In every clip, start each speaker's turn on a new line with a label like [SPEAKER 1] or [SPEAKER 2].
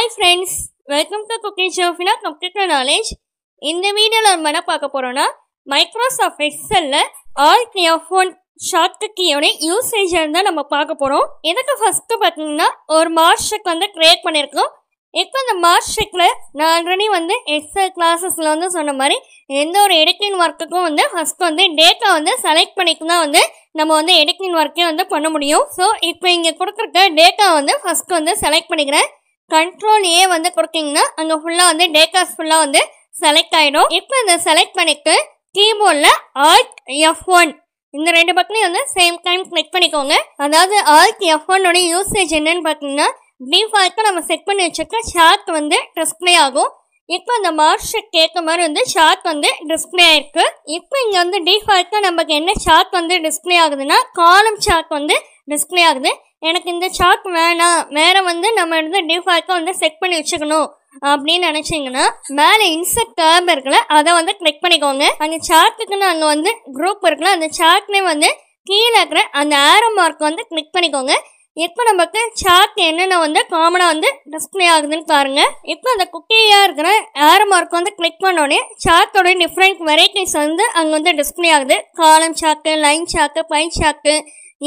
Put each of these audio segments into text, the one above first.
[SPEAKER 1] Hi friends, welcome to Cooking Show Fina Computer Knowledge. இந்த வீடியோல நம்ம என்ன பார்க்க போறோம்னா மைக்ரோசாஃப்ட் எக்ஸல்ல Alt F1 ஷார்ட்கட் கீயோட யூசேஜ் தான் நம்ம பார்க்க போறோம். இதுக்கு ஃபர்ஸ்ட் பாத்தீங்கன்னா ஒரு மார்க் ஷீட் வந்து கிரியேட் பண்ணிருக்கோம். இப்போ இந்த மார்க் ஷீட்ல நான் ஆல்ரெடி வந்து எக்ஸல் கிளாஸஸ்ல வந்து சொன்ன மாதிரி எந்த ஒரு எடிட்டிங் ஒர்க்குக்கும் வந்து ஃபர்ஸ்ட் வந்து டேட்டா வந்து செலக்ட் பண்ணிட்டு தான் வந்து நம்ம வந்து எடிட்டிங் ஒர்க்கே வந்து பண்ண முடியும். ஸோ இப்போ இங்கே கொடுக்குற டேட்டா வந்து ஃபர்ஸ்ட் வந்து செலக்ட் பண்ணிக்கிறேன். Ctrl A வந்து கொடுத்தீங்கன்னா அங்கே ஃபுல்லாக வந்து டேட்டாஸ் ஃபுல்லாக வந்து செலக்ட் ஆகிடும். இப்போ இந்த செலக்ட் பண்ணிட்டு கீபோர்டில் Alt F1 இந்த ரெண்டு பக்கத்தையும் வந்து சேம் டைம் கிளிக் பண்ணிக்கோங்க. அதாவது Alt F1 ஓட யூசேஜ் என்னன்னு பார்த்தீங்கன்னா டிஃபால்ட்டாக நம்ம செட் பண்ணி வச்சுக்க சார்ட் வந்து டிஸ்பிளே ஆகும். இப்போ இந்த மார்க் ஷீட் ஏற்ற மாதிரி வந்து சார்ட் வந்து டிஸ்பிளே ஆயிருக்கு. இப்போ இங்கே வந்து டிஃபால்ட்டாக நமக்கு என்ன சார்ட் வந்து டிஸ்பிளே ஆகுதுன்னா காலம் சார்ட் வந்து டிஸ்பிளே ஆகுது. எனக்கு இந்த சார்ட் வேணாம், வேற வந்து நம்ம வந்து டிஃபால்ட்டாக வந்து செட் பண்ணி வச்சுக்கணும் அப்படின்னு நினைச்சீங்கன்னா மேலே இன்சர்ட் டேப் இருக்குல்ல அதை வந்து கிளிக் பண்ணிக்கோங்க. அந்த சார்ட்டுக்குன்னு அங்கே வந்து குரூப் இருக்குல்ல அந்த சார்ட்லேயே வந்து கீழே இருக்கிற அந்த ஆரோ மார்க் வந்து கிளிக் பண்ணிக்கோங்க. இப்போ நமக்கு சார்ட் என்னென்ன வந்து காமனாக வந்து டிஸ்பிளே ஆகுதுன்னு பாருங்க. இப்போ அந்த குட்டியாக இருக்கிற ஆரோ மார்க் வந்து கிளிக் பண்ணோடனே சார்ட்டோட டிஃப்ரெண்ட் வெரைட்டிஸ் வந்து அங்கே வந்து டிஸ்பிளே ஆகுது. காலம் chart, line chart, by chart,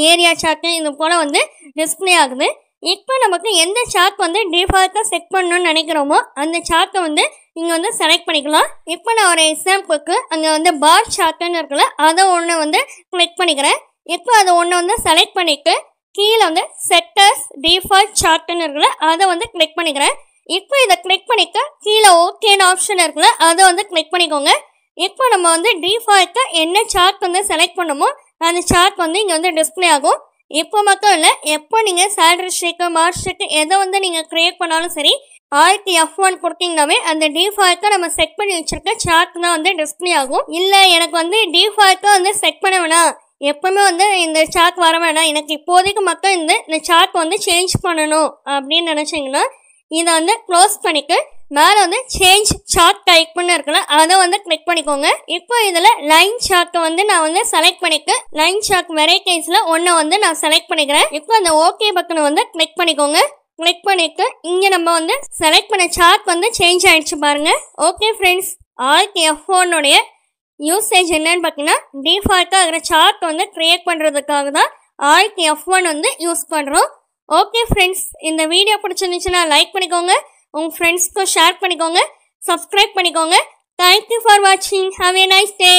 [SPEAKER 1] area chart இது போல் வந்து டிஸ்பிளே ஆகுது. இப்போ நமக்கு எந்த சார்ட் வந்து டிஃபால்ட்டாக செட் பண்ணணும்னு நினைக்கிறோமோ அந்த சார்ட்டை வந்து இங்கே வந்து செலக்ட் பண்ணிக்கலாம். இப்போ நான் ஒரு எக்ஸாம்பிளுக்கு அங்கே வந்து பார் சார்ட்டுன்னு இருக்குல்ல அதை ஒன்று வந்து கிளிக் பண்ணிக்கிறேன். இப்போ அதை ஒன்று வந்து செலக்ட் பண்ணிட்டு கீழே வந்து செட்டர்ஸ் டிஃபால்ட் சார்ட்டுன்னு இருக்குல்ல அதை வந்து கிளிக் பண்ணிக்கிறேன். இப்போ இதை கிளிக் பண்ணிட்டு கீழே ஓகேன்னு ஆப்ஷன் இருக்குல்ல அதை வந்து கிளிக் பண்ணிக்கோங்க. இப்போ நம்ம வந்து டிஃபால்ட்டாக என்ன சார்ட் வந்து செலக்ட் பண்ணமோ அந்த சார்ட் வந்து இங்கே வந்து டிஸ்பிளே ஆகும். இப்போ மட்டும் இல்லை, எப்போ நீங்கள் சேலரி ஷீட்டு, மார்க் ஷீட்டு எதை வந்து நீங்கள் க்ரியேட் பண்ணாலும் சரி Alt F1 கொடுத்தீங்கன்னாவே அந்த டிஃபால்ட்டாக நம்ம செட் பண்ணி வச்சுருக்க சார்ட் தான் வந்து டிஸ்பிளே ஆகும். இல்லை எனக்கு வந்து டிஃபால்ட்டாக வந்து செட் பண்ண வேணாம், எப்பவுமே வந்து இந்த சார்ட் வர வேணாம், எனக்கு இப்போதைக்கு மட்டும் இந்த சார்ட் வந்து சேஞ்ச் பண்ணணும் அப்படின்னு நினச்சிங்கன்னா இதை வந்து க்ளோஸ் பண்ணிட்டு மேலே வந்து சேஞ்ச் சார்ட் டைப்னு இருக்குல்ல அதை வந்து கிளிக் பண்ணிக்கோங்க. இப்போ இதில் லைன் சார்ட்டை வந்து நான் வந்து செலக்ட் பண்ணிட்டு லைன் சார்ட் வெரைட்டிஸில் ஒன்றை வந்து நான் செலக்ட் பண்ணிக்கிறேன். இப்போ அந்த ஓகே பட்டனை வந்து கிளிக் பண்ணிக்கோங்க. கிளிக் பண்ணிட்டு இங்கே நம்ம வந்து செலக்ட் பண்ண சார்ட் வந்து சேஞ்ச் ஆயிடுச்சு பாருங்க. ஓகே ஃப்ரெண்ட்ஸ், Alt F1 உடைய யூசேஜ் என்னன்னு பார்த்தீங்கன்னா டிஃபால்ட்டாக இருக்கிற சார்ட் வந்து கிரியேட் பண்ணுறதுக்காக தான் Alt F1 வந்து யூஸ் பண்ணுறோம். ஓகே ஃப்ரெண்ட்ஸ், இந்த வீடியோ பிடிச்சிருந்துச்சுன்னா லைக் பண்ணிக்கோங்க, உங்கள் ஃப்ரெண்ட்ஸ்க்கும் ஷேர் பண்ணிக்கோங்க, சப்ஸ்கிரைப் பண்ணிக்கோங்க. தேங்க்யூ ஃபார் வாட்சிங். Have a nice day.